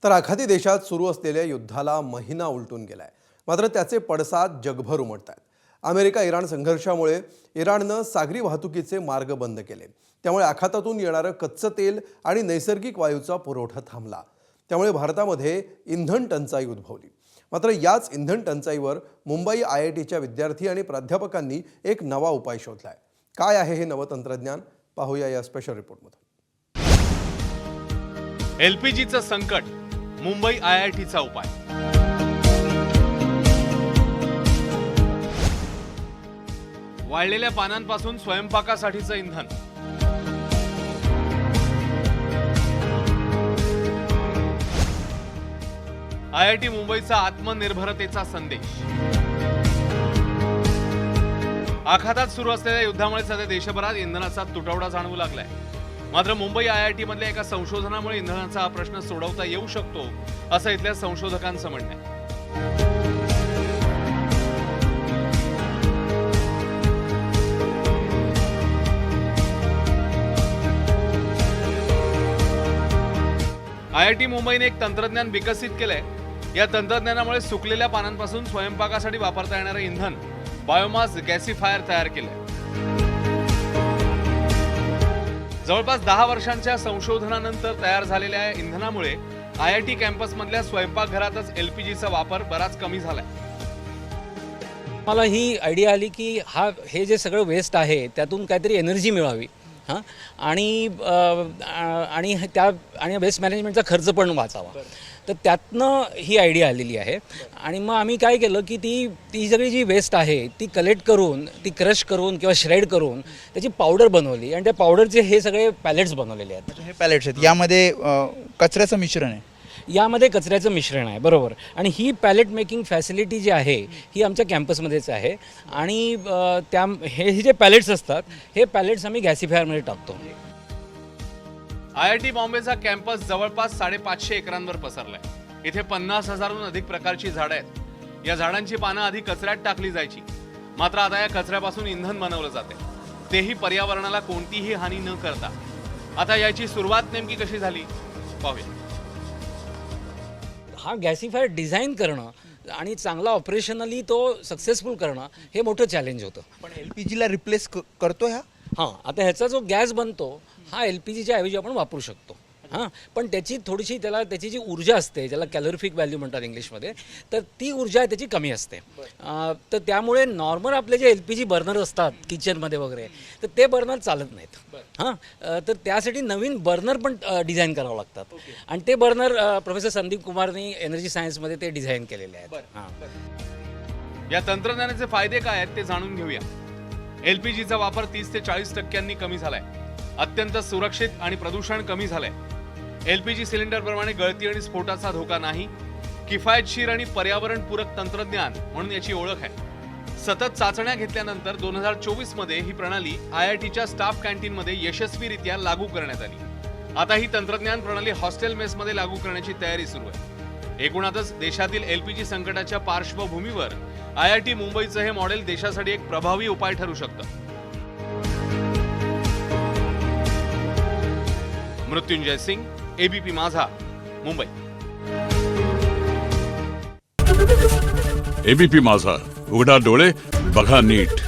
तर आखाती देशात सुरू असलेल्या युद्धाला महिना उलटून गेलाय, मात्र त्याचे पडसाद जगभर उमटतात। अमेरिका इराण संघर्षामुळे इराणनं सागरी वाहतुकीचे मार्ग बंद केले, त्यामुळे आखातातून येणारं कच्चं तेल आणि नैसर्गिक वायूचा पुरवठा थांबला। त्यामुळे भारतामध्ये इंधन टंचाई उद्भवली। मात्र याच इंधन टंचाईवर मुंबई IITच्या विद्यार्थी आणि प्राध्यापकांनी एक नवा उपाय शोधलाय। काय आहे हे नवं तंत्रज्ञान पाहूया या स्पेशल रिपोर्टमध्ये। LPGचं संकट, मुंबई IITचा उपाय। वाळलेल्या पानांपासून स्वयंपाकासाठीचं इंधन। IIT मुंबईचा आत्मनिर्भरतेचा संदेश। आखातात सुरू असलेल्या युद्धामुळे सध्या देशभरात इंधनाचा तुटवडा जाणवू लागलाय। मात्र मुंबई IIT मधल्या एका संशोधनामुळे इंधनाचा हा प्रश्न सोडवता येऊ शकतो, असं इथल्या संशोधकांचं म्हणणं आहे। IIT मुंबईने एक तंत्रज्ञान विकसित केलंय। या तंत्रज्ञानामुळे सुकलेल्या पानांपासून स्वयंपाकासाठी वापरता येणारे इंधन बायोमास गॅसिफायर तयार केलंय। जवळपास 10 वर्षांच्या संशोधनानंतर तयार झालेल्या या इंधनामुळे IIT कॅम्पसमधल्या स्वयंपाकघरातच LPGचा वापर बराच कमी झालाय। मला ही आयडिया आली की हे जे सगळं वेस्ट आहे त्यातून काहीतरी एनर्जी मिळावी, आणि वेस्ट मॅनेजमेंटचा खर्च पण वाचावा। तर त्यातनं ही आयडिया आलेली आहे। आणि मग आम्ही काय केलं की ती सगळी जी वेस्ट आहे ती कलेक्ट करून, ती क्रश करून किंवा श्रेड करून त्याची पावडर बनवली, आणि त्या पावडरचे हे सगळे पॅलेट्स बनवलेले आहेत। हे पॅलेट्स आहेत, यामध्ये कचऱ्याचं मिश्रण आहे। यामध्ये कचऱ्याचं मिश्रण आहे, बरोबर। आणि ही पॅलेट मेकिंग फॅसिलिटी जी आहे ही आमच्या कॅम्पसमध्येच आहे। आणि हे जे पॅलेट्स असतात हे पॅलेट्स आम्ही गॅसिफायरमध्ये टाकतो। IIT बॉम्बेचा कॅम्पस जवळपास 550 एकरांवर पसरलाय। इथे 50,000हून अधिक प्रकारची झाडं आहेत। या झाडांची पानं आधी कचऱ्यात टाकली जायची, मात्र आता या कचऱ्यापासून इंधन बनवलं जाते, तेही पर्यावरणाला कोणतीही हानी न करता। आता याची सुरुवात नेमकी कशी झाली पाहूया। हा गॅसिफायर डिझाईन करणं आणि चांगला ऑपरेशनली तो सक्सेसफुल करणं हे मोठं चॅलेंज होतं। पण LPGला रिप्लेस करतो ह्या? आता ह्याचा जो गॅस बनतो हा LPGच्या ऐवजी आपण वापरू शकतो। पण त्याची थोडीशी त्याची जी ऊर्जा असते, ज्याला कॅलोरिफिक व्हॅल्यू म्हणतात इंग्लिशमध्ये, तर ती ऊर्जा आहे त्याची कमी असते। तर त्यामुळे नॉर्मल आपले जे LPG बर्नर असतात किचनमध्ये वगैरे, तर ते बर्नर चालत नाहीत। तर त्यासाठी नवीन बर्नर पण डिझाईन करावं लागतात। आणि ते बर्नर प्रोफेसर संदीप कुमारनी एनर्जी सायन्समध्ये ते डिझाईन केलेले आहेत। या तंत्रज्ञानाचे फायदे काय आहेत ते जाणून घेऊया। LPGचा वापर 30 ते 40% कमी झालाय। अत्यंत सुरक्षित आणि प्रदूषण कमी झालंय। LPG सिलेंडर प्रमाणे गळती आणि स्फोटाचा धोका नाही। किफायतशीर आणि पर्यावरणपूरक तंत्रज्ञान म्हणून याची ओळख आहे। सतत चाचण्या घेतल्यानंतर 2024 मध्ये ही प्रणाली IITच्या स्टाफ कॅन्टीनमध्ये यशस्वीरित्या लागू करण्यात आली। आता ही तंत्रज्ञान प्रणाली हॉस्टेल मेसमध्ये लागू करण्याची तयारी सुरू आहे। एकूणातच देशातील LPG संकटाच्या पार्श्वभूमीवर IIT मुंबईचं हे मॉडेल देशासाठी एक प्रभावी उपाय ठरू शकतं। मृत्युंजय सिंग, ABP माझा, मुंबई। ABP माझा, उघडा डोळे बघा नीट।